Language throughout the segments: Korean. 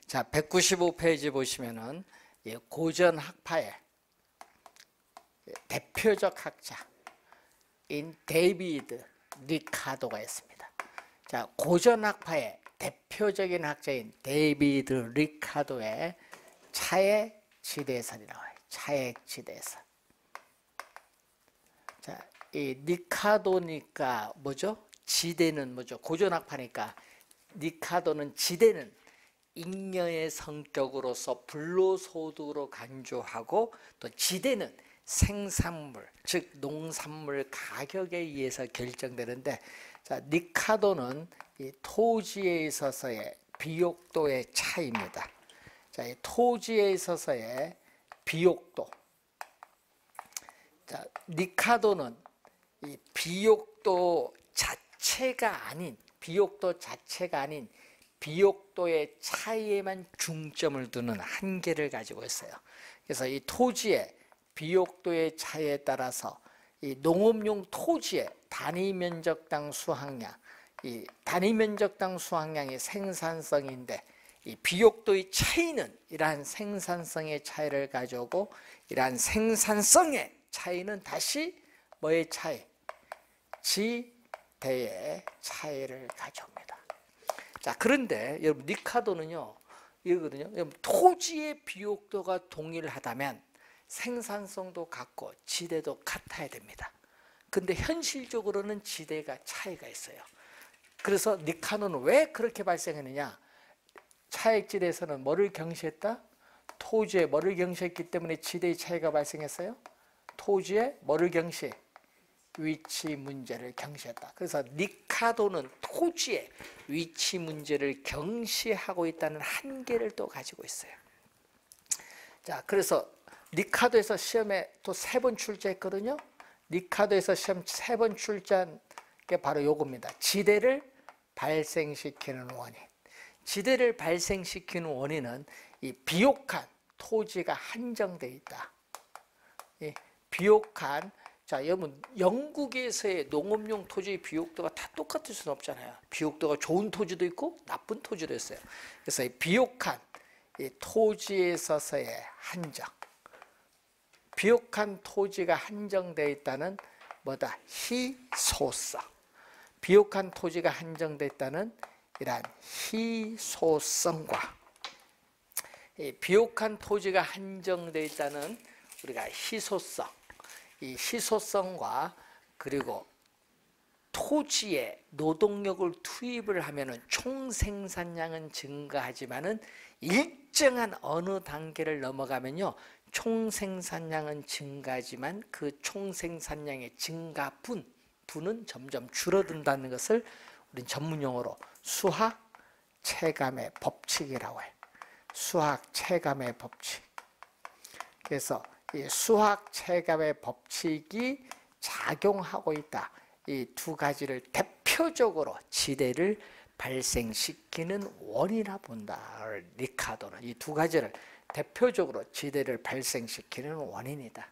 자, 195페이지 보시면은 고전 학파의 대표적 학자인 데이비드 리카도가 있습니다. 자, 고전 학파의 대표적인 학자인 데이비드 리카도의 차액 지대설이 나와요. 차액 지대설. 자, 이 리카도니까 뭐죠? 지대는 뭐죠? 고전 학파니까 리카도는 지대는 잉여의 성격으로서 불로소득으로 간주하고, 또 지대는 생산물, 즉 농산물 가격에 의해서 결정되는데, 자, 리카도는 이 토지에 있어서의 비옥도의 차이입니다. 자, 이 토지에 있어서의 비옥도. 자, 리카도는 이 비옥도 자체가 아닌 비옥도의 차이에만 중점을 두는 한계를 가지고 있어요. 그래서 이 토지의 비옥도의 차이에 따라서 이 농업용 토지의 단위 면적당 수확량, 이 단위 면적당 수확량이 생산성인데, 이 비옥도의 차이는 이러한 생산성의 차이를 가져오고, 이러한 생산성의 차이는 다시 뭐의 차이? 지대의 차이를 가져옵니다. 자, 그런데 여러분 리카도는요, 이거거든요. 여러분, 토지의 비옥도가 동일하다면 생산성도 같고 지대도 같아야 됩니다. 근데 현실적으로는 지대가 차이가 있어요. 그래서 리카도는 왜 그렇게 발생했느냐? 차액지대에서는 뭐를 경시했다? 토지에 뭐를 경시했기 때문에 지대의 차이가 발생했어요? 토지에 뭐를 경시? 위치 문제를 경시했다. 그래서 리카도는 토지의 위치 문제를 경시하고 있다는 한계를 또 가지고 있어요. 자, 그래서 리카도에서 시험에 또 3번 출제했거든요. 리카도에서 시험 3번 출제한 게 바로 요겁니다. 지대를 발생시키는 원인. 지대를 발생시키는 원인은 이 비옥한 토지가 한정되어 있다. 이 비옥한, 자, 여러분 영국에서의 농업용 토지의 비옥도가 다 똑같을 수는 없잖아요. 비옥도가 좋은 토지도 있고 나쁜 토지도 있어요. 그래서 이 비옥한 이 토지에 있어서의 한정, 비옥한 토지가 한정되어 있다는 뭐다? 희소성. 비옥한 토지가 한정되어 있다는 이러한 희소성과, 이 비옥한 토지가 한정되어 있다는 우리가 희소성, 이 희소성과, 그리고 토지에 노동력을 투입을 하면은 총 생산량은 증가하지만은 일정한 어느 단계를 넘어가면요, 총 생산량은 증가하지만 그 총 생산량의 증가분은 점점 줄어든다는 것을 우린 전문 용어로 수학 체감의 법칙이라고 해요. 수학 체감의 법칙. 그래서 이 수학 체감의 법칙이 작용하고 있다. 이 두 가지를 대표적으로 지대를 발생시키는 원이라 본다. 리카도는 이 두 가지를 대표적으로 지대를 발생시키는 원인이다.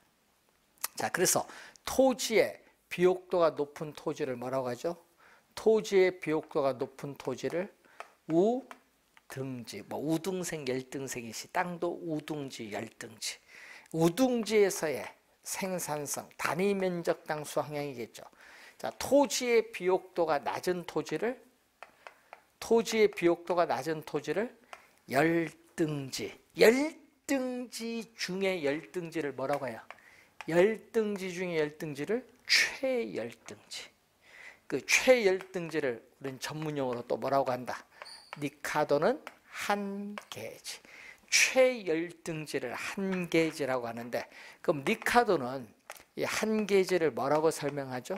자, 그래서 토지의 비옥도가 높은 토지를 뭐라고 하죠? 토지의 비옥도가 높은 토지를 우등지, 뭐 우등생, 열등생이시, 땅도 우등지, 열등지. 우등지에서의 생산성, 단위 면적당 수확량이겠죠. 자, 토지의 비옥도가 낮은 토지를 열등지, 열등지 중에 열등지를 뭐라고 해요? 열등지 중에 열등지를 최열등지. 그 최열등지를 우리는 전문용어로 또 뭐라고 한다? 리카도는 한계지. 최열등지를 한계지라고 하는데, 그럼 리카도는 이 한계지를 뭐라고 설명하죠?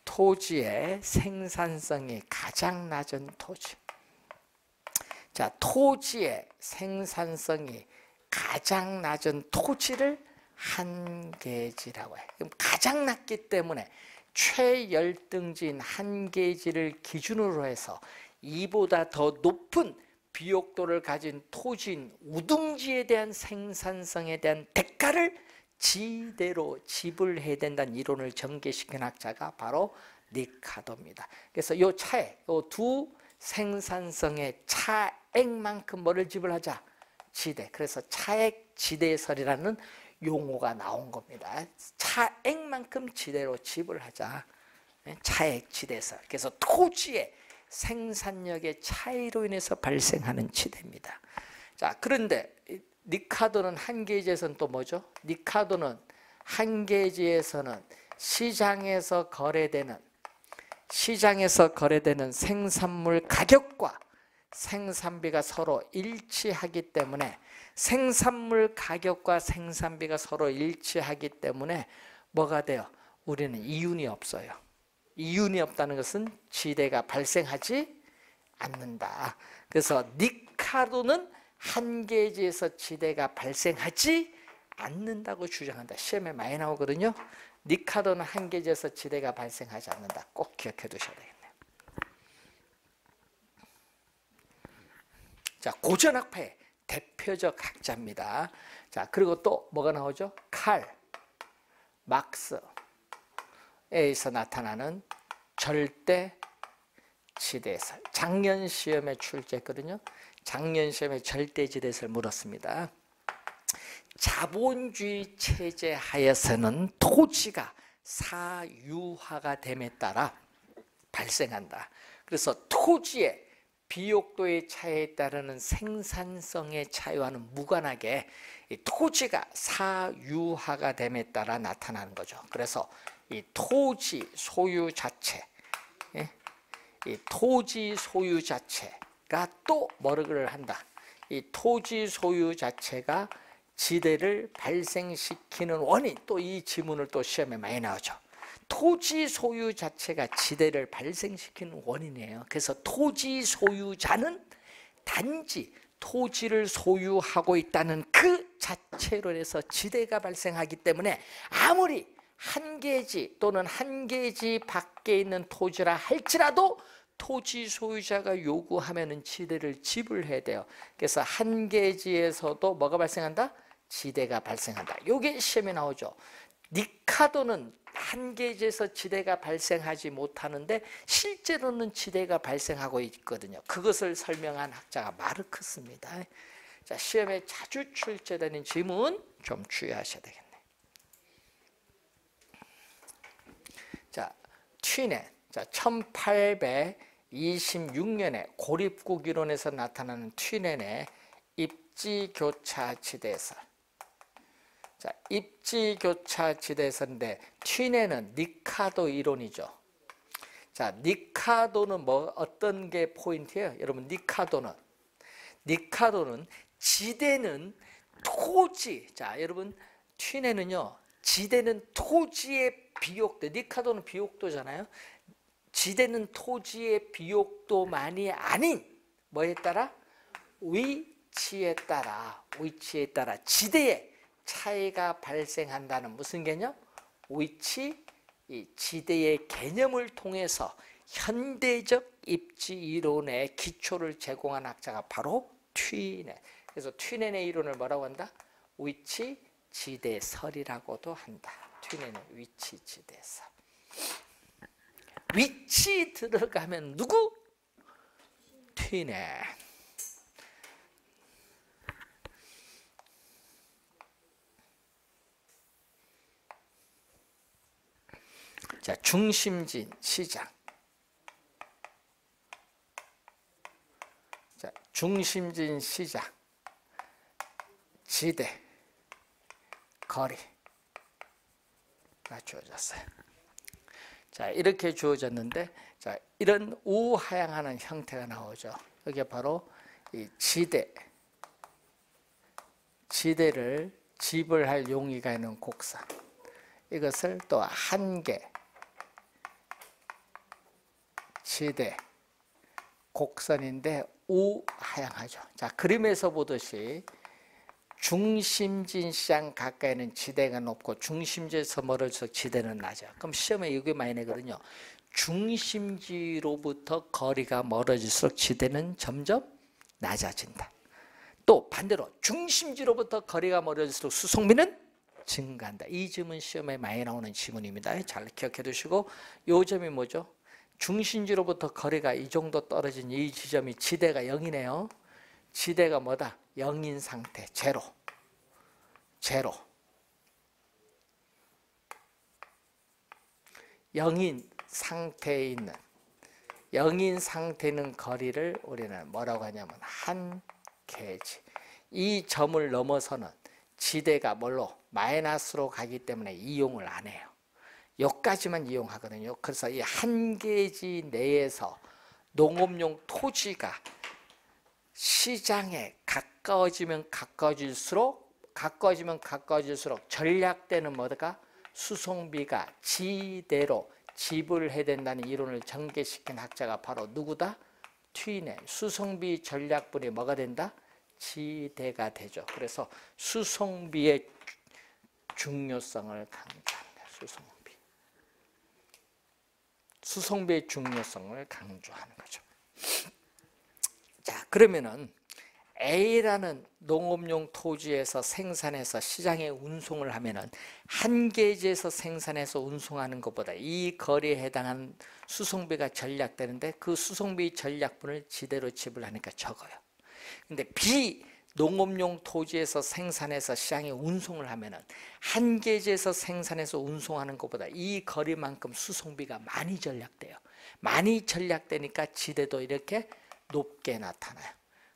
토지의 생산성이 가장 낮은 토지. 자, 토지의 생산성이 가장 낮은 토지를 한계지라고 해요. 그럼 가장 낮기 때문에 최열등지인 한계지를 기준으로 해서 이보다 더 높은 비옥도를 가진 토지인 우등지에 대한 생산성에 대한 대가를 지대로 지불해야 된다는 이론을 전개시킨 학자가 바로 리카도입니다. 그래서 이 차에 이 두 생산성의 차액만큼 뭐를 지불하자? 지대. 그래서 차액 지대설이라는 용어가 나온 겁니다. 차액만큼 지대로 지불하자. 차액 지대설. 그래서 토지의 생산력의 차이로 인해서 발생하는 지대입니다. 자, 그런데 니카도는 한계지에서는 또 뭐죠? 니카도는 한계지에서는 시장에서 거래되는 생산물 가격과 생산비가 서로 일치하기 때문에 생산물 가격과 생산비가 서로 일치하기 때문에 뭐가 돼요? 우리는 이윤이 없어요. 이윤이 없다는 것은 지대가 발생하지 않는다. 그래서 니카도는 한계지에서 지대가 발생하지 않는다고 주장한다. 시험에 많이 나오거든요. 니카도는 한계지에서 지대가 발생하지 않는다. 꼭 기억해 두셔야 되겠네요. 자, 고전학파의 대표적 학자입니다. 자, 그리고 또 뭐가 나오죠? 칼 막스에서 나타나는 절대 지대설. 작년 시험에 출제했거든요. 작년 시험에 절대 지대설 물었습니다. 자본주의 체제 하에서는 토지가 사유화가 됨에 따라 발생한다. 그래서 토지의 비옥도의 차이에 따르는 생산성의 차이와는 무관하게 이 토지가 사유화가 됨에 따라 나타나는 거죠. 그래서 이 토지 소유 자체, 이 토지 소유 자체가 또 뭐를 한다. 이 토지 소유 자체가 지대를 발생시키는 원인. 또 이 지문을 또 시험에 많이 나오죠. 토지 소유 자체가 지대를 발생시키는 원인이에요. 그래서 토지 소유자는 단지 토지를 소유하고 있다는 그 자체로 해서 지대가 발생하기 때문에 아무리 한계지 또는 한계지 밖에 있는 토지라 할지라도 토지 소유자가 요구하면은 지대를 지불해야 돼요. 그래서 한계지에서도 뭐가 발생한다? 지대가 발생한다. 이게 시험에 나오죠. 니카도는 한계지에서 지대가 발생하지 못하는데 실제로는 지대가 발생하고 있거든요. 그것을 설명한 학자가 마르크스입니다. 자, 시험에 자주 출제되는 지문 좀 주의하셔야 되겠네요. 자, 튀넨. 자, 1826년에 고립국 이론에서 나타나는 튀넨의 입지교차 지대설. 자, 입지교차 지대설인데 튀넨은 니카도 이론이죠. 자, 니카도는 뭐 어떤 게 포인트예요? 여러분, 니카도는 지대는 토지. 자, 여러분, 튀넨은요, 지대는 토지의 비옥도. 니카도는 비옥도잖아요. 지대는 토지의 비옥도만이 아닌 뭐에 따라? 위치에 따라 지대의 차이가 발생한다는 무슨 개념? 위치, 이 지대의 개념을 통해서 현대적 입지 이론의 기초를 제공한 학자가 바로 튀넨. 그래서 튀넨의 이론을 뭐라고 한다? 위치 지대설이라고도 한다. 튀넨의 위치 지대설. 위치 들어가면 누구? 튀넨. 자, 중심진 시장. 자, 중심진 시장, 지대, 거리가 주어졌어요. 자, 이렇게 주어졌는데, 자, 이런 우하향하는 형태가 나오죠. 이게 바로 이 지대를 지불할 용의가 있는 곡선. 이것을 또 한계, 지대, 곡선인데 우하향하죠. 자, 그림에서 보듯이 중심진 시장 가까이는 지대가 높고 중심지에서 멀어져서 지대는 낮아요. 그럼 시험에 이게 많이 내거든요. 중심지로부터 거리가 멀어질수록 지대는 점점 낮아진다. 또 반대로 중심지로부터 거리가 멀어질수록 수송비는 증가한다. 이 점은 시험에 많이 나오는 지문입니다. 잘 기억해 두시고, 이 점이 뭐죠? 중심지로부터 거리가 이 정도 떨어진 이 지점이 지대가 0이네요. 지대가 뭐다? 0인 상태, 제로. 제로. 0인 상태에 있는, 0인 상태는 거리를 우리는 뭐라고 하냐면 한 계지. 이 점을 넘어서는 지대가 뭘로? 마이너스로 가기 때문에 이용을 안 해요. 여기까지만 이용하거든요. 그래서 이 한 계지 내에서 농업용 토지가 시장에 가까워지면 가까워질수록 전략되는 뭐가? 수송비가 지대로 지불해야 된다는 이론을 전개시킨 학자가 바로 누구다? 튀네. 수송비 전략분이 뭐가 된다? 지대가 되죠. 그래서 수송비의 중요성을 강조합니다. 수송비의 중요성을 강조하는 거죠. 자, 그러면은 A라는 농업용 토지에서 생산해서 시장에 운송을 하면은 한 계지에서 생산해서 운송하는 것보다 이 거리에 해당하는 수송비가 전략되는데 그 수송비 전략분을 지대로 지불하니까 적어요. 근데 B 농업용 토지에서 생산해서 시장에 운송을 하면은 한 계지에서 생산해서 운송하는 것보다 이 거리만큼 수송비가 많이 전략돼요. 많이 전략되니까 지대도 이렇게 높게 나타나요.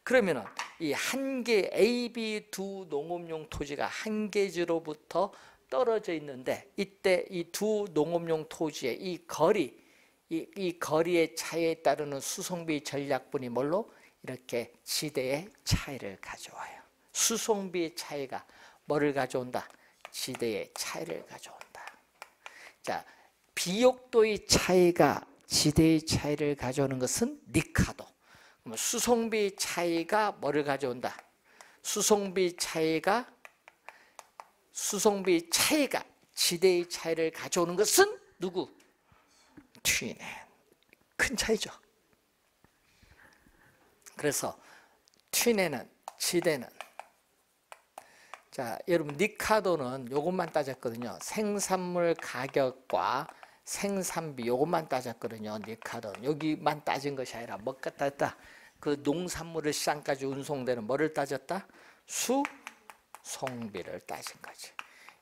그러면은 이 한 개 A, B 두 농업용 토지가 한 계지로부터 떨어져 있는데 이때 이 두 농업용 토지의 이 거리의 차이에 따르는 수송비 전략분이 뭘로? 이렇게 지대의 차이를 가져와요. 수송비의 차이가 뭐를 가져온다? 지대의 차이를 가져온다. 자, 비옥도의 차이가 지대의 차이를 가져오는 것은 리카도. 수송비 차이가 뭐를 가져온다? 수송비 차이가 지대의 차이를 가져오는 것은 누구? 튀네. 큰 차이죠. 그래서 튀네는 지대는, 자 여러분 리카도는 요것만 따졌거든요. 생산물 가격과 생산비 요것만 따졌거든요. 리카도는 여기만 따진 것이 아니라 뭐가 따졌다? 그 농산물을 시장까지 운송되는 뭐를 따졌다? 수송비를 따진 거지.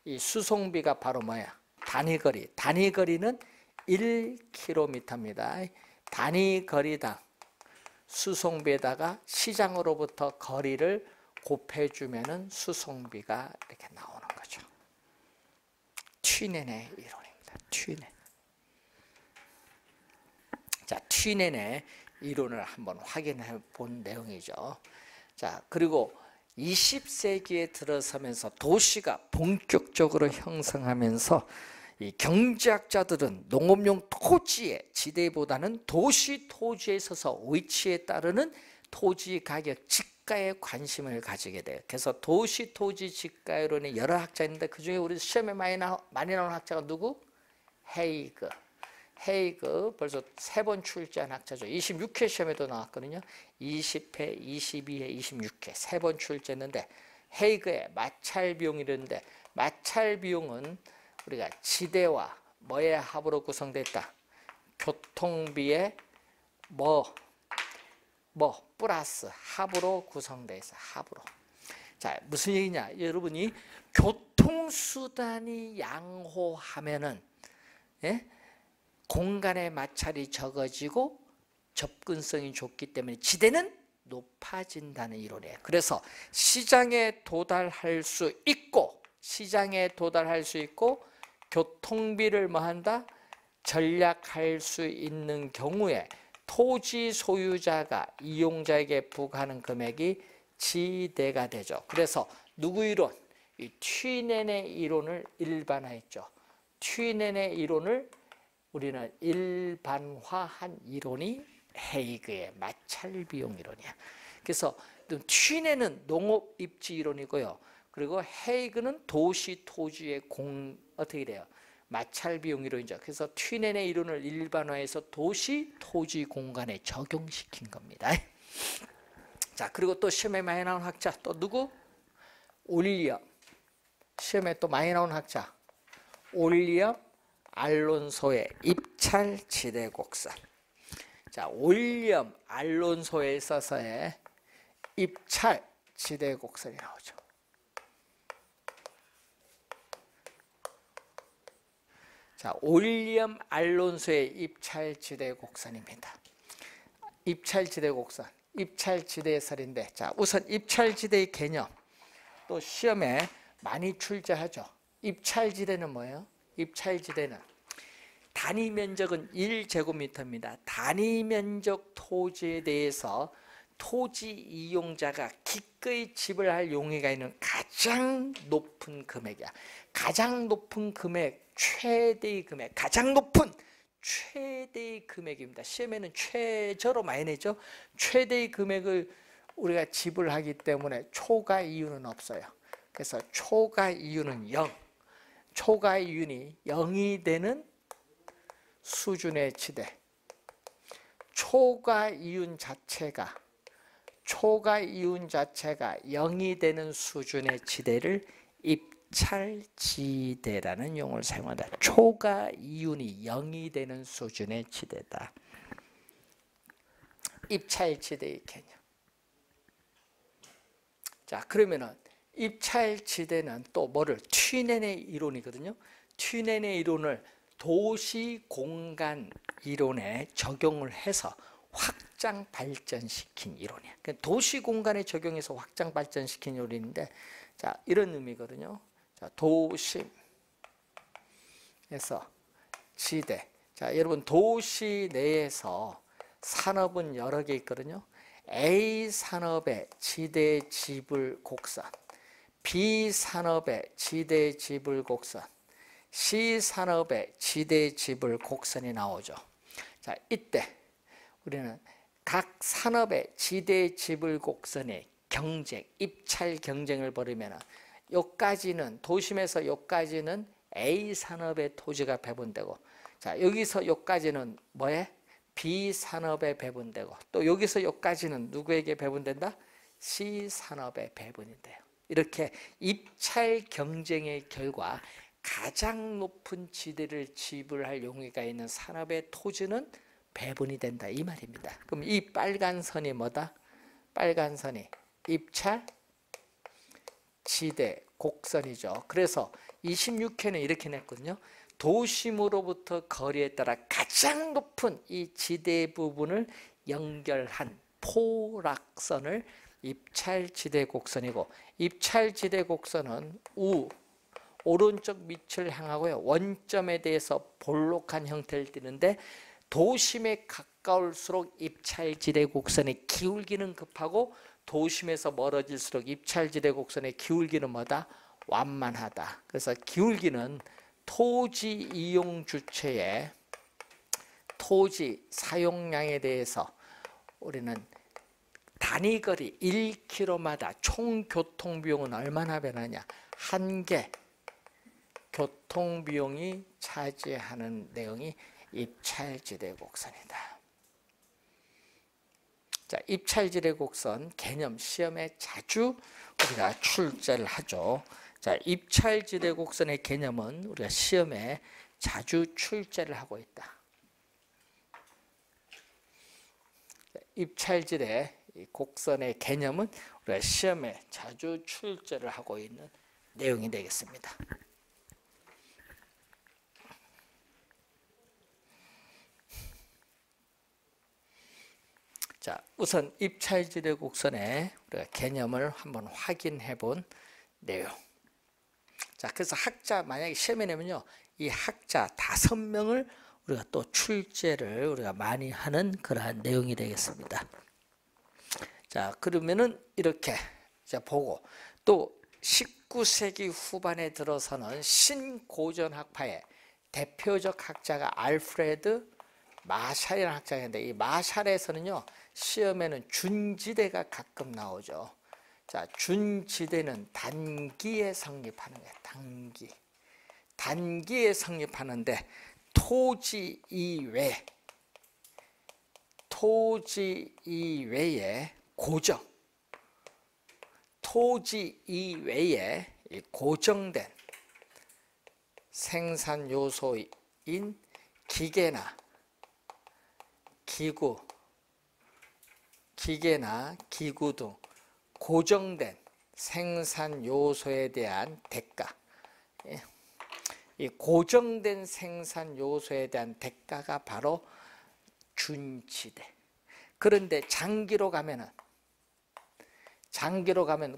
이 수송비가 바로 뭐야? 단위거리. 단위거리는 1km입니다. 단위거리당 수송비에다가 시장으로부터 거리를 곱해주면은 수송비가 이렇게 나오는 거죠. 튀넨의 이론입니다. 튀넨. 자, 튀넨의 이론을 한번 확인해 본 내용이죠. 자, 그리고 20세기에 들어서면서 도시가 본격적으로 형성하면서 이 경제학자들은 농업용 토지의 지대보다는 도시 토지에 있어서 위치에 따르는 토지 가격 지가에 관심을 가지게 돼요. 그래서 도시 토지 지가이론의 여러 학자 있는데 그중에 우리 시험에 많이 나오는 학자가 누구? 헤이그. 벌써 3번 출제한 학자죠. 26회 시험에도 나왔거든요. 20회, 22회, 26회 3번 출제했는데 헤이그의 마찰 비용이랬는데 마찰 비용은 우리가 지대와 뭐의 합으로 구성됐다? 교통비의 플러스 합으로 구성되어 있어. 합으로. 자, 무슨 얘기냐? 여러분이 교통수단이 양호하면은 공간의 마찰이 적어지고 접근성이 좋기 때문에 지대는 높아진다는 이론이에요. 그래서 시장에 도달할 수 있고 교통비를 뭐한다? 전략할 수 있는 경우에 토지 소유자가 이용자에게 부과하는 금액이 지대가 되죠. 그래서 누구 이론? 이 튀넨의 이론을 일반화했죠. 튀넨의 이론을 우리는 일반화한 이론이 헤이그의 마찰 비용 이론이야. 그래서 튀넨은 농업 입지 이론이고요. 그리고 헤이그는 도시 토지의 어떻게 돼요? 마찰 비용 이론이죠. 그래서 튀넨의 이론을 일반화해서 도시 토지 공간에 적용시킨 겁니다. 자, 그리고 또 시험에 많이 나온 학자 또 누구? 올리엄. 시험에 또 많이 나온 학자 올리엄 알론소의 입찰 지대 곡선. 자, 윌리엄 알론소에 있어서의 입찰 지대 곡선이 나오죠. 자, 윌리엄 알론소의 입찰 지대 곡선입니다. 입찰 지대 곡선, 입찰 지대설인데, 자, 우선 입찰 지대의 개념, 또 시험에 많이 출제하죠. 입찰 지대는 뭐예요? 입찰 지대는 단위 면적은 1제곱미터입니다. 단위 면적 토지에 대해서 토지 이용자가 기꺼이 지불할 용의가 있는 가장 높은 금액이야. 가장 높은 금액, 최대의 금액, 가장 높은 최대의 금액입니다. 시험에는 최저로 많이 내죠. 최대의 금액을 우리가 지불하기 때문에 초과 이유는 없어요. 그래서 초과 이유는 0. 초과 이윤이 0이 되는 수준의 지대. 초과 이윤 자체가 0이 되는 수준의 지대를 입찰지대라는 용어를 사용한다. 초과 이윤이 0이 되는 수준의 지대다. 입찰지대의 개념. 자, 그러면은 입찰지대는 또 뭐를? 튀넨의 이론이거든요. 튀넨의 이론을 도시공간 이론에 적용을 해서 확장 발전시킨 이론이야. 도시공간에 적용해서 확장 발전시킨 이론인데, 자, 이런 의미거든요. 자, 도심에서 지대. 자, 여러분, 도시 내에서 산업은 여러 개 있거든요. A 산업의 지대 지불 곡선, B 산업의 지대 지불 곡선, C 산업의 지대 지불 곡선이 나오죠. 자, 이때 우리는 각 산업의 지대 지불 곡선의 경쟁, 입찰 경쟁을 벌이면 여기까지는, 도심에서 여기까지는 A 산업의 토지가 배분되고, 자, 여기서 여기까지는 뭐에? B 산업에 배분되고, 또 여기서 여기까지는 누구에게 배분된다? C 산업에 배분이 돼요. 이렇게 입찰 경쟁의 결과 가장 높은 지대를 지불할 용의가 있는 산업의 토지는 배분이 된다, 이 말입니다. 그럼 이 빨간 선이 뭐다? 빨간 선이 입찰 지대 곡선이죠. 그래서 26회는 이렇게 냈거든요. 도심으로부터 거리에 따라 가장 높은 이 지대 부분을 연결한 포락선을 입찰지대 곡선이고, 입찰지대 곡선은 오른쪽 밑을 향하고요, 원점에 대해서 볼록한 형태를 띠는데, 도심에 가까울수록 입찰지대 곡선의 기울기는 급하고, 도심에서 멀어질수록 입찰지대 곡선의 기울기는 뭐다? 완만하다. 그래서 기울기는 토지 이용 주체의 토지 사용량에 대해서 우리는 단위거리 1km마다 총 교통비용은 얼마나 변하냐? 한 개 교통비용이 차지하는 내용이 입찰지대 곡선이다. 자, 입찰지대 곡선 개념 시험에 자주 우리가 출제를 하죠. 자, 입찰지대 곡선의 개념은 우리가 시험에 자주 출제를 하고 있다. 입찰지대 곡선의 개념은 우리가 시험에 자주 출제를 하고 있는 내용이 되겠습니다. 자, 우선 입찰지대 곡선의 우리가 개념을 한번 확인해 본 내용. 자, 그래서 학자 만약에 시험에 내면요, 이 학자 5명을 우리가 또 출제를 우리가 많이 하는 그러한 내용이 되겠습니다. 자, 그러면은 이렇게 이제 보고, 또 19세기 후반에 들어서는 신고전학파의 대표적 학자가 알프레드 마샬이라는 학자가 있는데, 이 마샬에서는요, 시험에는 준지대가 가끔 나오죠. 자, 준지대는 단기에 성립하는 거예요. 단기에 성립하는데, 토지 이외에 고정, 토지 이외에 고정된 생산 요소인 기계나 기구, 기계나 기구 등 고정된 생산 요소에 대한 대가. 이 고정된 생산 요소에 대한 대가가 바로 준지대. 그런데 장기로 가면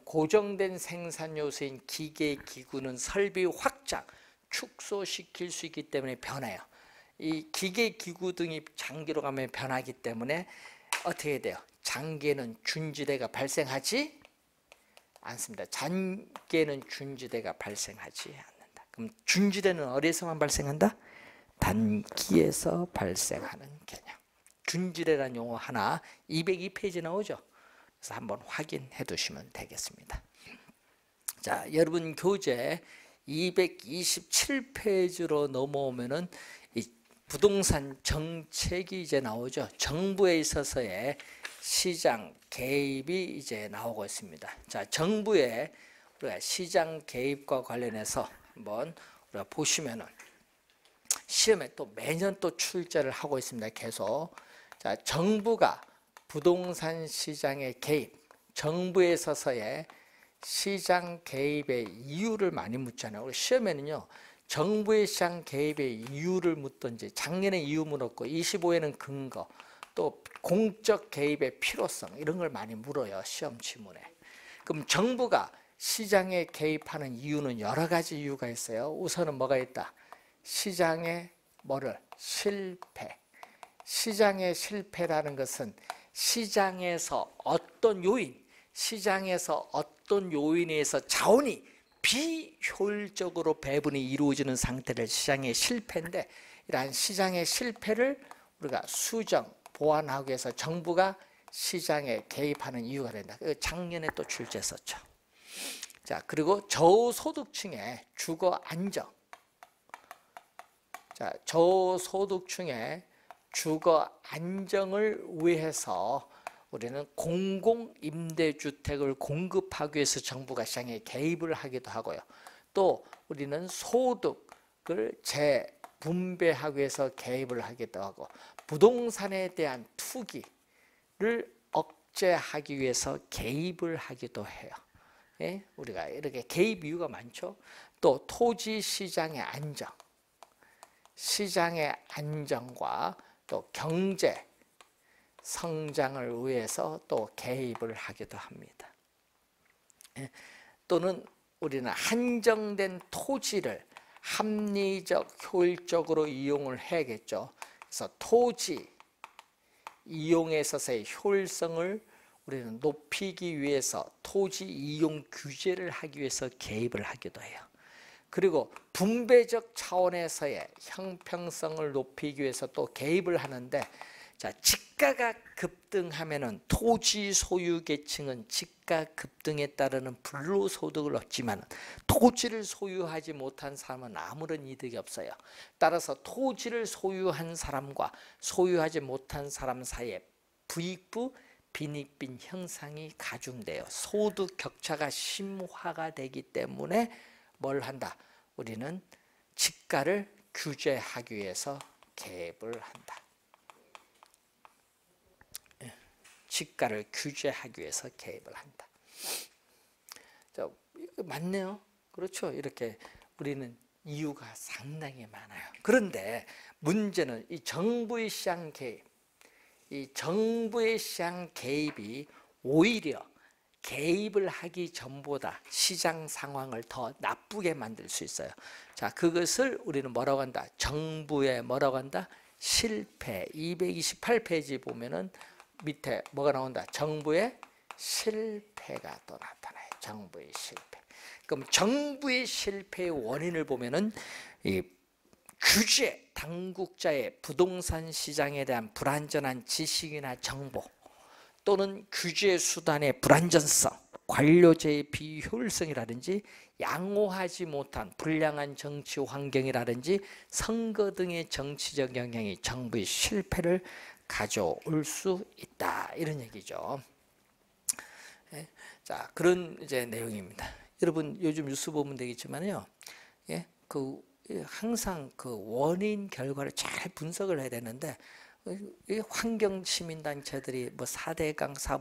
고정된 생산 요소인 기계, 기구는 설비 확장, 축소시킬 수 있기 때문에 변해요. 이 기계, 기구 등이 장기로 가면 변하기 때문에 어떻게 돼요? 장기에는 준지대가 발생하지 않습니다. 장기에는 준지대가 발생하지 않는다. 그럼 준지대는 어디에서만 발생한다? 단기에서 발생하는 개념. 준지대라는 용어 하나 202페이지 나오죠. 그래서 한번 확인해 두시면 되겠습니다. 자, 여러분 교재 227페이지로 넘어오면은 이 부동산 정책이 이제 나오죠. 정부에 있어서의 시장 개입이 이제 나오고 있습니다. 자, 정부의 우리가 시장 개입과 관련해서 한번 우리가 보시면은 시험에 또 매년 또 출제를 하고 있습니다. 계속. 자, 정부가 부동산 시장의 개입, 정부에 있어서의 시장 개입의 이유를 많이 묻잖아요. 우리 시험에는요, 정부의 시장 개입의 이유를 묻든지, 작년에 이유 물었고 25에는 근거, 또 공적 개입의 필요성, 이런 걸 많이 물어요, 시험 지문에. 그럼 정부가 시장에 개입하는 이유는 여러 가지 이유가 있어요. 우선은 뭐가 있다? 시장의 뭐를? 실패. 시장의 실패라는 것은 시장에서 어떤 요인에 의해서 자원이 비효율적으로 배분이 이루어지는 상태를 시장의 실패인데, 이러한 시장의 실패를 우리가 수정, 보완하기 위해서 정부가 시장에 개입하는 이유가 된다. 작년에 또 출제했었죠. 자, 그리고 저소득층의 주거 안정. 자, 저소득층의 주거 안정을 위해서 우리는 공공임대주택을 공급하기 위해서 정부가 시장에 개입을 하기도 하고요. 또 우리는 소득을 재분배하기 위해서 개입을 하기도 하고, 부동산에 대한 투기를 억제하기 위해서 개입을 하기도 해요. 예? 우리가 이렇게 개입 이유가 많죠. 또 토지 시장의 안정, 시장의 안정과 또 경제 성장을 위해서 또 개입을 하기도 합니다. 또는 우리는 한정된 토지를 합리적, 효율적으로 이용을 해야겠죠. 그래서 토지 이용에 있어서의 효율성을 우리는 높이기 위해서 토지 이용 규제를 하기 위해서 개입을 하기도 해요. 그리고 분배적 차원에서의 형평성을 높이기 위해서 또 개입을 하는데, 자, 집가가 급등하면은 토지 소유 계층은 집가 급등에 따르는 불로소득을 얻지만 토지를 소유하지 못한 사람은 아무런 이득이 없어요. 따라서 토지를 소유한 사람과 소유하지 못한 사람 사이에 부익부 빈익빈 형상이 가중돼요. 소득 격차가 심화가 되기 때문에 뭘 한다? 우리는 집가를 규제하기 위해서 개입을 한다. 집가를 규제하기 위해서 개입을 한다. 자, 맞네요. 그렇죠. 이렇게 우리는 이유가 상당히 많아요. 그런데 문제는 이 정부의 시장 개입, 이 정부의 시장 개입이 오히려 개입을 하기 전보다 시장 상황을 더 나쁘게 만들 수 있어요. 자, 그것을 우리는 뭐라고 한다? 정부의 뭐라고 한다? 실패. 228페이지 보면은 밑에 뭐가 나온다? 정부의 실패가 또 나타나요. 정부의 실패. 그럼 정부의 실패의 원인을 보면은 이 규제 당국자의 부동산 시장에 대한 불완전한 지식이나 정보, 또는 규제 수단의 불안전성, 관료제의 비효율성이라든지 양호하지 못한 불량한 정치 환경이라든지 선거 등의 정치적 영향이 정부의 실패를 가져올 수 있다, 이런 얘기죠. 예? 자, 그런 이제 내용입니다. 여러분 요즘 뉴스 보면 되겠지만요, 예? 항상 그 원인 결과를 잘 분석을 해야 되는데 이 환경 시민단체들이 뭐 4대 강사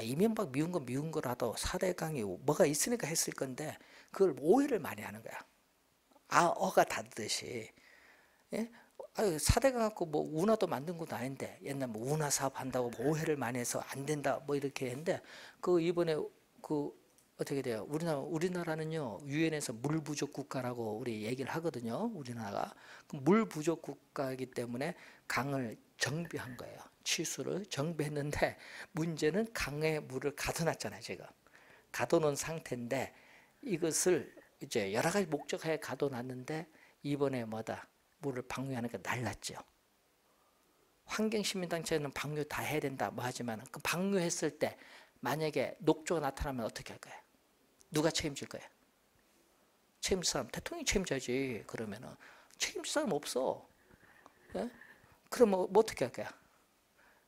이명박 미운 거 미운 거라도 4대 강이 뭐가 있으니까 했을 건데 그걸 오해를 많이 하는 거야. 어가 닫듯이. 예? 4대 강 갖고 뭐 운하도 만든 것도 아닌데 옛날 뭐 운하 사업 한다고 뭐 오해를 많이 해서 안 된다 뭐 이렇게 했는데 그 이번에 그 어떻게 돼요? 우리나라는요 유엔에서 물 부족 국가라고 우리 얘기를 하거든요. 우리나라가 물 부족 국가이기 때문에 강을 정비한 거예요. 치수를 정비했는데 문제는 강에 물을 가둬놨잖아요. 지금 가둬놓은 상태인데 이것을 이제 여러 가지 목적하에 가둬놨는데 이번에 물을 방류하니까 날랐죠. 환경시민단체는 방류 다 해야 된다 뭐 하지만 그 방류했을 때 만약에 녹조가 나타나면 어떻게 할 거예요? 누가 책임질 거예요? 책임질 사람 대통령이 책임져야지. 그러면은 책임질 사람 없어. 예? 그럼 뭐 어떻게 할 거야?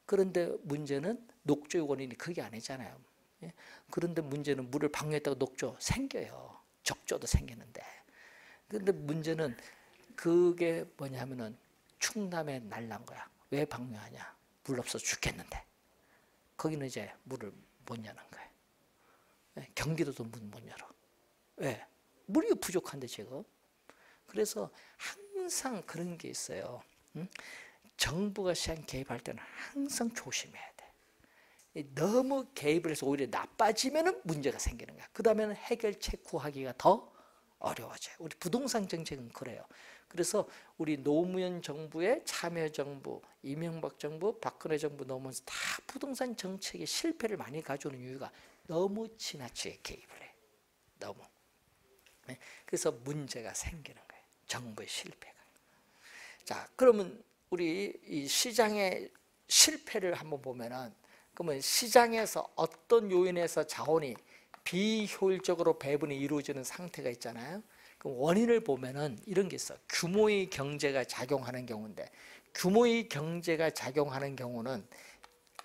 그런데 문제는 녹조의 원인이 그게 아니잖아요. 예? 그런데 문제는 물을 방류했다고 녹조 생겨요. 적조도 생기는데. 그런데 문제는 그게 뭐냐면은 충남에 날란 거야. 왜 방류하냐? 물 없어 죽겠는데. 거기는 이제 물을 못 여는 거예요. 경기도도 문 못 열어. 왜? 물이 부족한데 지금. 그래서 항상 그런 게 있어요. 정부가 시장 개입할 때는 항상 조심해야 돼. 너무 개입을 해서 오히려 나빠지면 문제가 생기는 거야. 그 다음에는 해결책 구하기가 더 어려워져요. 우리 부동산 정책은 그래요. 그래서 우리 노무현 정부의 참여정부, 이명박 정부, 박근혜 정부 넘어서 다 부동산 정책의 실패를 많이 가져오는 이유가 너무 지나치게 개입을 해. 너무. 그래서 문제가 생기는 거예요. 정부의 실패가. 자, 그러면 우리 이 시장의 실패를 한번 보면은 그러면 시장에서 어떤 요인에서 자원이 비효율적으로 배분이 이루어지는 상태가 있잖아요. 그럼 원인을 보면은 이런 게 있어. 규모의 경제가 작용하는 경우인데 규모의 경제가 작용하는 경우는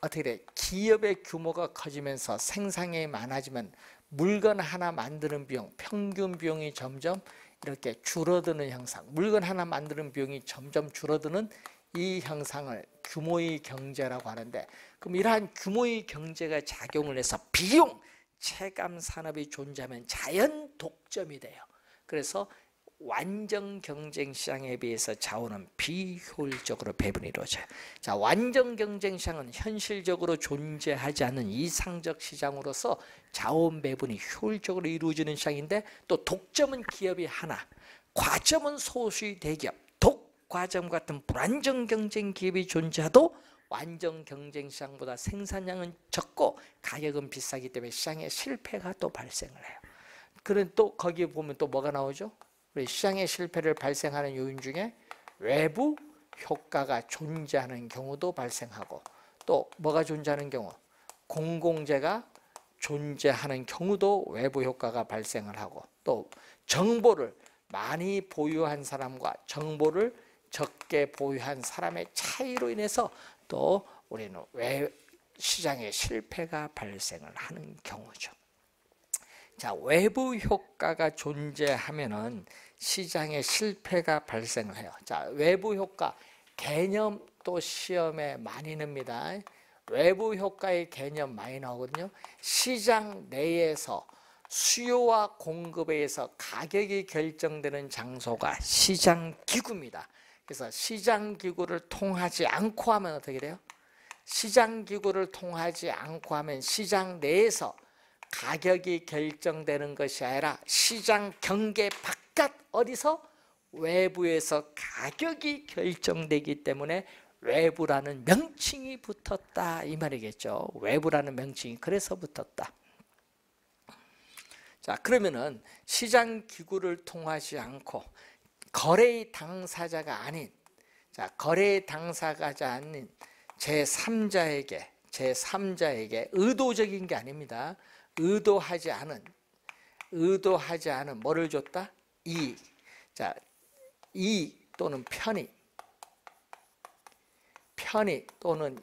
어떻게 돼? 기업의 규모가 커지면서 생산량이 많아지면 물건 하나 만드는 비용, 평균 비용이 점점 이렇게 줄어드는 현상. 물건 하나 만드는 비용이 점점 줄어드는 이 현상을 규모의 경제라고 하는데 그럼 이러한 규모의 경제가 작용을 해서 비용, 체감 산업이 존재하면 자연 독점이 돼요. 그래서 완전 경쟁 시장에 비해서 자원은 비효율적으로 배분이 이루어져요. 자, 완전 경쟁 시장은 현실적으로 존재하지 않는 이상적 시장으로서 자원 배분이 효율적으로 이루어지는 시장인데 또 독점은 기업이 하나, 과점은 소수의 대기업, 독과점 같은 불안정 경쟁 기업이 존재하도 완전 경쟁 시장보다 생산량은 적고 가격은 비싸기 때문에 시장에 실패가 또 발생을 해요. 그런 또 거기에 보면 또 뭐가 나오죠? 우리 시장의 실패를 발생하는 요인 중에 외부 효과가 존재하는 경우도 발생하고 또 뭐가 존재하는 경우? 공공재가 존재하는 경우도 외부 효과가 발생을 하고 또 정보를 많이 보유한 사람과 정보를 적게 보유한 사람의 차이로 인해서 또 우리는 시장의 실패가 발생을 하는 경우죠. 자, 외부 효과가 존재하면은 시장의 실패가 발생을 해요. 자, 외부 효과 개념 또 시험에 많이 납니다. 외부 효과의 개념 많이 나오거든요. 시장 내에서 수요와 공급에 의해서 가격이 결정되는 장소가 시장 기구입니다. 그래서 시장 기구를 통하지 않고 하면 어떻게 돼요? 시장 기구를 통하지 않고 하면 시장 내에서 가격이 결정되는 것이 아니라 시장 경계 바깥 어디서 외부에서 가격이 결정되기 때문에 외부라는 명칭이 붙었다 이 말이겠죠. 외부라는 명칭이 그래서 붙었다. 자, 그러면은 시장 기구를 통하지 않고 거래의 당사자가 아닌 거래의 당사자가 아닌 제3자에게 의도적인 게 아닙니다. 의도하지 않은 뭐를 줬다? 이익. 자, 이익 또는 편의 또는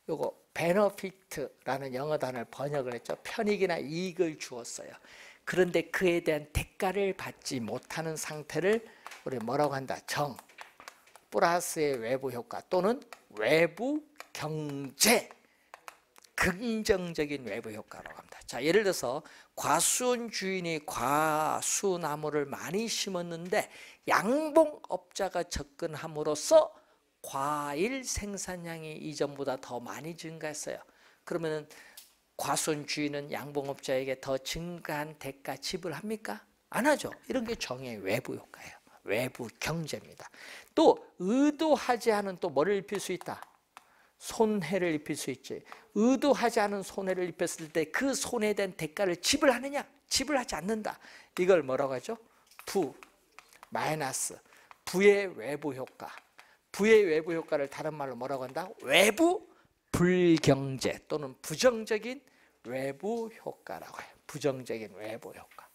요거 베너피트라는 영어 단어를 번역을 했죠. 편익이나 이익을 주었어요. 그런데 그에 대한 대가를 받지 못하는 상태를 우리 뭐라고 한다? 정 플러스의 외부 효과 또는 외부 경제, 긍정적인 외부 효과라고 합니다. 자, 예를 들어서 과수원 주인이 과수나무를 많이 심었는데 양봉업자가 접근함으로써 과일 생산량이 이전보다 더 많이 증가했어요. 그러면 과수원 주인은 양봉업자에게 더 증가한 대가 지불합니까? 안 하죠. 이런 게 정의의 외부 효과예요. 외부 경제입니다. 또 의도하지 않은 또 뭐를 입힐 수 있다? 손해를 입힐 수 있지. 의도하지 않은 손해를 입혔을 때 그 손해에 대한 대가를 지불하느냐? 지불하지 않는다. 이걸 뭐라고 하죠? 부, 마이너스, 부의 외부 효과. 부의 외부 효과를 다른 말로 뭐라고 한다? 외부 불경제 또는 부정적인 외부 효과라고 해요. 부정적인 외부 효과.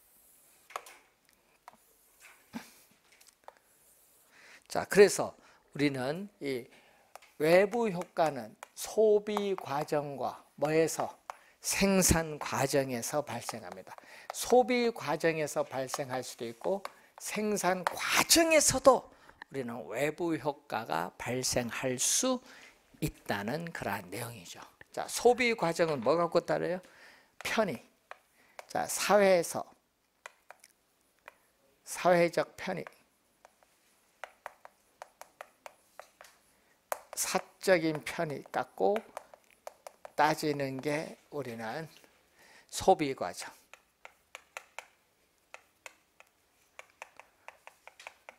자, 그래서 우리는 이 외부 효과는 소비 과정과 뭐에서? 생산 과정에서 발생합니다. 소비 과정에서 발생할 수도 있고 생산 과정에서도 우리는 외부 효과가 발생할 수 있다는 그러한 내용이죠. 자, 소비 과정은 뭐 갖고 따라요? 편의. 자, 사회에서 사회적 편의, 사적인 편의 갖고 따지는 게 우리는 소비 과정.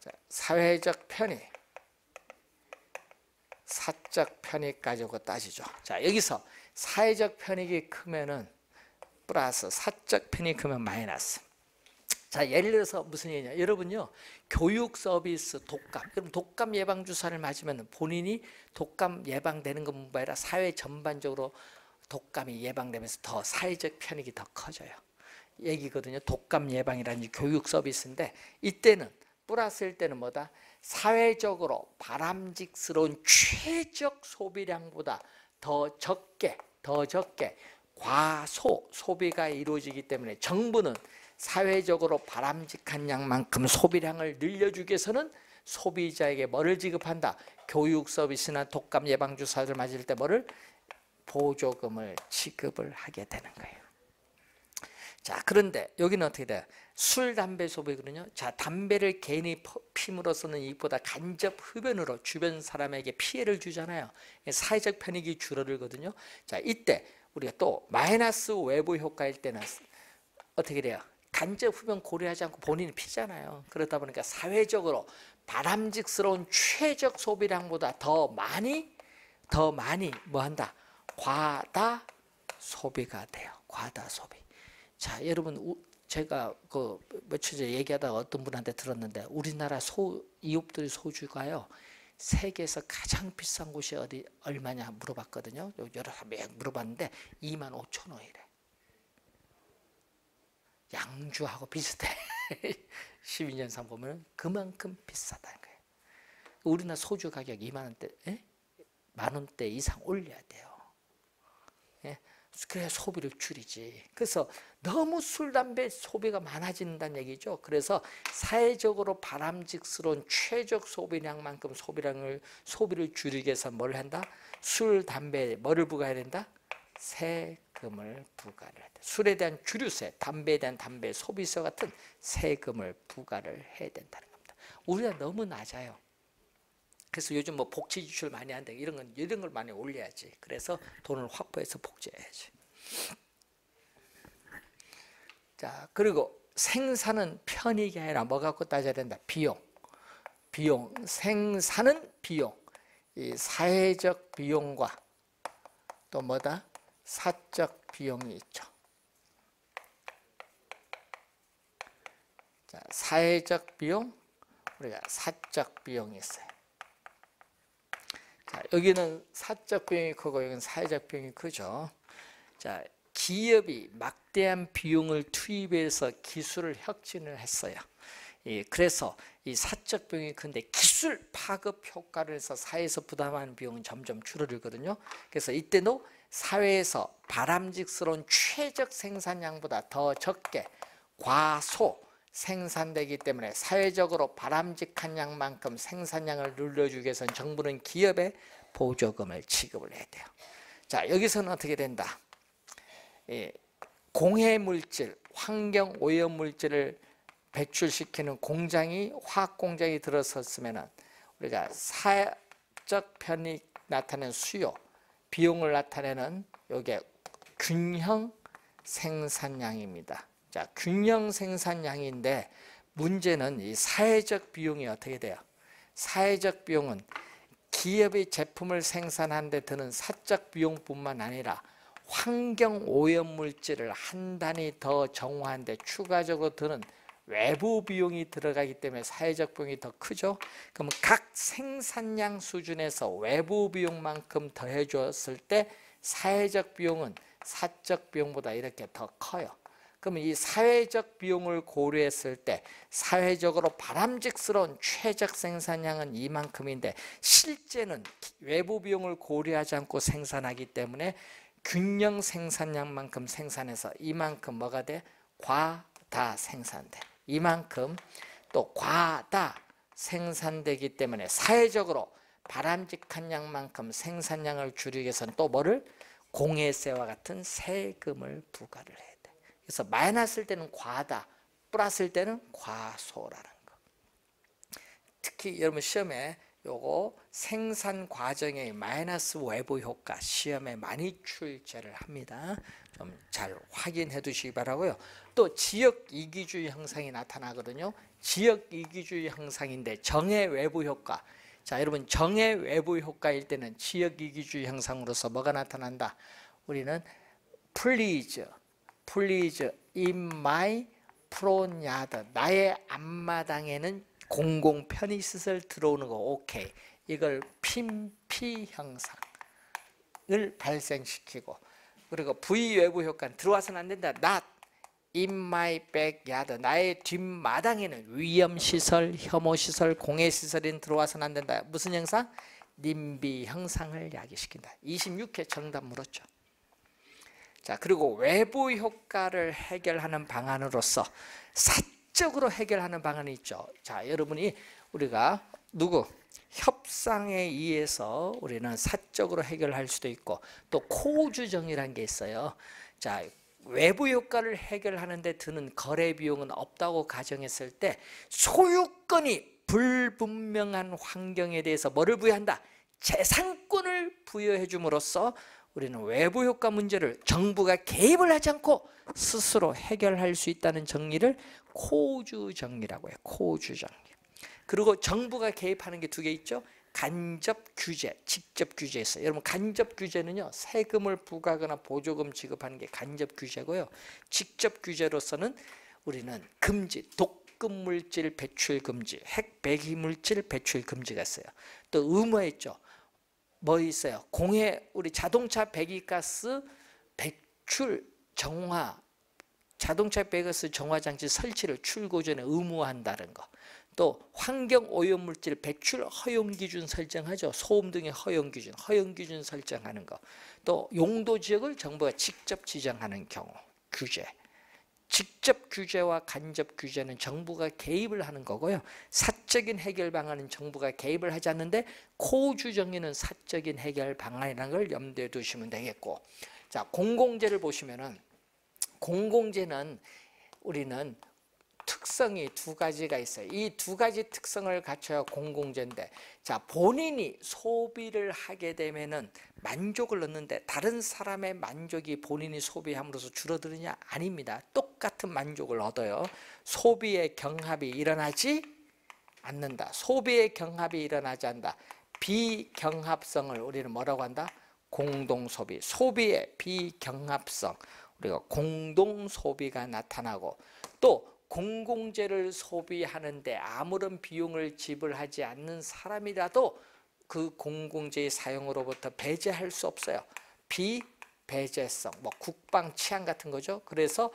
자, 사회적 편의, 사적 편익 가지고 따지죠. 자, 여기서 사회적 편익이 크면은 플러스, 사적 편익이 크면 마이너스. 자, 예를 들어서 무슨 얘기냐? 여러분요, 교육 서비스 독감. 그럼 독감 예방 주사를 맞으면 본인이 독감 예방되는 것뿐만 아니라 사회 전반적으로 독감이 예방되면서 더 사회적 편익이 더 커져요. 얘기거든요. 독감 예방이라는 교육 서비스인데 이때는 플러스일 때는 뭐다? 사회적으로 바람직스러운 최적 소비량보다 더 적게 과소 소비가 이루어지기 때문에 정부는 사회적으로 바람직한 양만큼 소비량을 늘려주기 위해서는 소비자에게 뭐를 지급한다? 교육 서비스나 독감 예방 주사를 맞을 때 뭐를? 보조금을 지급을 하게 되는 거예요. 자, 그런데 여기는 어떻게 돼요? 술, 담배 소비거든요. 자, 담배를 개인이 피므로써는 이익보다 간접 흡연으로 주변 사람에게 피해를 주잖아요. 사회적 편익이 줄어들거든요. 자, 이때 우리가 또 마이너스 외부 효과일 때는 어떻게 돼요? 간접 흡연 고려하지 않고 본인이 피잖아요. 그러다 보니까 사회적으로 바람직스러운 최적 소비량보다 더 많이 뭐 한다? 과다 소비가 돼요. 과다 소비. 자, 여러분, 제가 그 며칠 전에 얘기하다가 어떤 분한테 들었는데 우리나라 이웃들의 소주가요, 세계에서 가장 비싼 곳이 어디 얼마냐 물어봤거든요. 여러 사람 물어봤는데 25,000원이래. 양주하고 비슷해. 12년 산 보면 그만큼 비싸다는 거예요. 우리나라 소주 가격 2만 원대, 만 원대 이상 올려야 돼요. 그래야 소비를 줄이지. 그래서 너무 술, 담배 소비가 많아진다는 얘기죠. 그래서 사회적으로 바람직스러운 최적 소비량만큼 소비를 줄이기 위해서 뭘 한다? 술, 담배에 뭐를 부과해야 된다? 세금을 부과를 해야 돼. 술에 대한 주류세, 담배에 대한 담배 소비세 같은 세금을 부과를 해야 된다는 겁니다. 우리가 너무 낮아요. 그래서 요즘 뭐 복지 지출 많이 한다, 이런 걸 많이 올려야지. 그래서 돈을 확보해서 복지해야지. 자, 그리고 생산은 편익이 아니라 뭐 갖고 따져야 된다? 비용. 생산은 비용. 이 사회적 비용과 또 뭐다? 사적 비용이 있죠. 자, 사회적 비용, 우리가 사적 비용이 있어요. 자, 여기는 사적 비용이 크고 여기는 사회적 비용이 크죠. 자, 기업이 막대한 비용을 투입해서 기술을 혁신을 했어요. 그래서 이 사적 비용이 큰데 기술 파급 효과를 해서 사회에서 부담하는 비용은 점점 줄어들거든요. 그래서 이때도 사회에서 바람직스러운 최적 생산량보다 더 적게 과소 생산되기 때문에 사회적으로 바람직한 양만큼 생산량을 늘려주기 위해서는 정부는 기업에 보조금을 지급을 해야 돼요. 자, 여기서는 어떻게 된다? 공해물질, 환경오염물질을 배출시키는 공장이 화학공장이 들어섰으면 우리가 사회적 편익 나타내는 수요, 비용을 나타내는 이게 균형 생산량입니다. 자, 균형 생산량인데 문제는 이 사회적 비용이 어떻게 돼요? 사회적 비용은 기업이 제품을 생산하는 데 드는 사적 비용뿐만 아니라 환경 오염물질을 한 단위 더 정화하는 데 추가적으로 드는 외부 비용이 들어가기 때문에 사회적 비용이 더 크죠. 그러면 각 생산량 수준에서 외부 비용만큼 더해 줬을 때 사회적 비용은 사적 비용보다 이렇게 더 커요. 그러면 이 사회적 비용을 고려했을 때 사회적으로 바람직스러운 최적 생산량은 이만큼인데 실제는 외부 비용을 고려하지 않고 생산하기 때문에 균형 생산량만큼 생산해서 이만큼 뭐가 돼? 과다 생산돼. 이만큼 또 과다 생산되기 때문에 사회적으로 바람직한 양만큼 생산량을 줄이기 위해서는 또 뭐를? 공해세와 같은 세금을 부과를 해야 돼. 그래서 마이너스일 때는 과다, 플러스일 때는 과소라는 거. 특히 여러분 시험에 요거 생산 과정의 마이너스 외부 효과 시험에 많이 출제를 합니다. 좀 잘 확인해 두시기 바라고요. 또 지역 이기주의 현상이 나타나거든요. 지역 이기주의 현상인데 정해 외부 효과. 자, 여러분 정해 외부 효과일 때는 지역 이기주의 현상으로서 뭐가 나타난다? 우리는 please in my front yard, 나의 앞마당에는 공공 편의시설 들어오는 거 오케이. 이걸 핀피 현상을 발생시키고, 그리고 V 외부 효과는 들어와서는 안 된다. Not in my backyard, 나의 뒷마당에는 위험시설, 혐오시설, 공해시설인 들어와서는 안 된다. 무슨 현상? 님비 현상을 야기시킨다. 26회 정답 물었죠. 자, 그리고 외부 효과를 해결하는 방안으로서 사적으로 해결하는 방안이 있죠. 자, 여러분이 우리가 협상에 의해서 우리는 사적으로 해결할 수도 있고 또 코주정이라는 게 있어요. 자, 외부 효과를 해결하는 데 드는 거래 비용은 없다고 가정했을 때 소유권이 불분명한 환경에 대해서 뭐를 부여한다? 재산권을 부여해 줌으로써 우리는 외부 효과 문제를 정부가 개입을 하지 않고 스스로 해결할 수 있다는 정리를 코주정리라고 해요. 코주정리. 그리고 정부가 개입하는 게 두 개 있죠. 간접 규제, 직접 규제 있어요. 여러분 간접 규제는요, 세금을 부과하거나 보조금 지급하는 게 간접 규제고요. 직접 규제로서는 우리는 금지, 독금 물질 배출 금지, 핵 배기 물질 배출 금지가 있어요. 또 의무화했죠. 뭐 있어요? 공해, 우리 자동차 배기가스 배출 정화, 자동차 배기가스 정화 장치 설치를 출고 전에 의무화한다는 거. 또 환경 오염물질 배출 허용 기준 설정하죠. 소음 등의 허용 기준 설정하는 거. 또 용도 지역을 정부가 직접 지정하는 경우 규제. 직접 규제와 간접 규제는 정부가 개입을 하는 거고요. 사적인 해결 방안은 정부가 개입을 하지 않는데 코주 정의는 사적인 해결 방안이라는 걸 염두에 두시면 되겠고, 자, 공공재를 보시면은 공공재는 우리는 특성이 두 가지가 있어요. 이 두 가지 특성을 갖춰야 공공재인데, 자, 본인이 소비를 하게 되면은 만족을 얻는데 다른 사람의 만족이 본인이 소비함으로써 줄어드느냐? 아닙니다. 똑같은 만족을 얻어요. 소비의 경합이 일어나지 않는다. 소비의 경합이 일어나지 않는다. 비경합성을 우리는 뭐라고 한다? 공동소비. 소비의 비경합성, 우리가 공동소비가 나타나고, 또 공공재를 소비하는데 아무런 비용을 지불하지 않는 사람이라도 그 공공재의 사용으로부터 배제할 수 없어요. 비배제성, 뭐 국방 치안 같은 거죠. 그래서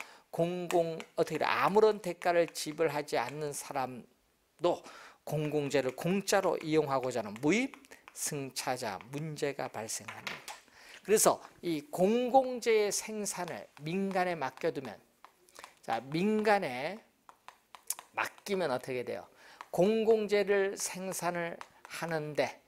어떻게 아무런 대가를 지불하지 않는 사람도 공공재를 공짜로 이용하고자 하는 무입 승차자 문제가 발생합니다. 그래서 이 공공재의 생산을 민간에 맡겨두면, 자, 민간에 맡기면 어떻게 돼요? 공공재를 생산을 하는데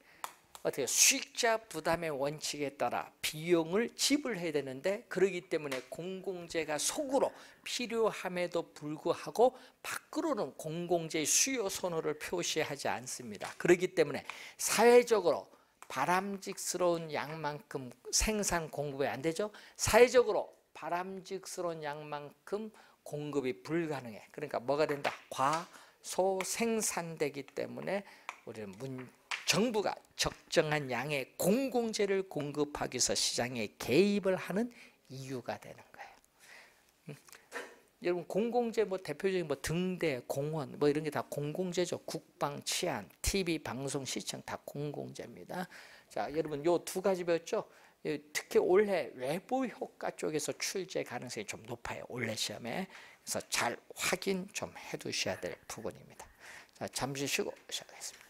어떻게 수익자 부담의 원칙에 따라 비용을 지불해야 되는데, 그러기 때문에 공공재가 속으로 필요함에도 불구하고 밖으로는 공공재의 수요 선호를 표시하지 않습니다. 그렇기 때문에 사회적으로 바람직스러운 양만큼 생산 공급이 안 되죠. 사회적으로 바람직스러운 양만큼 공급이 불가능해. 그러니까 뭐가 된다? 과소생산되기 때문에 우리는 정부가 적정한 양의 공공재를 공급하기 위해서 시장에 개입을 하는 이유가 되는 거예요. 여러분 공공재 뭐 대표적인 뭐 등대, 공원 뭐 이런 게 다 공공재죠. 국방, 치안, TV, 방송, 시청 다 공공재입니다. 자, 여러분 요 두 가지 배웠죠? 특히 올해 외부 효과 쪽에서 출제 가능성이 좀 높아요. 올해 시험에. 그래서 잘 확인 좀 해두셔야 될 부분입니다. 자, 잠시 쉬고 시작하겠습니다.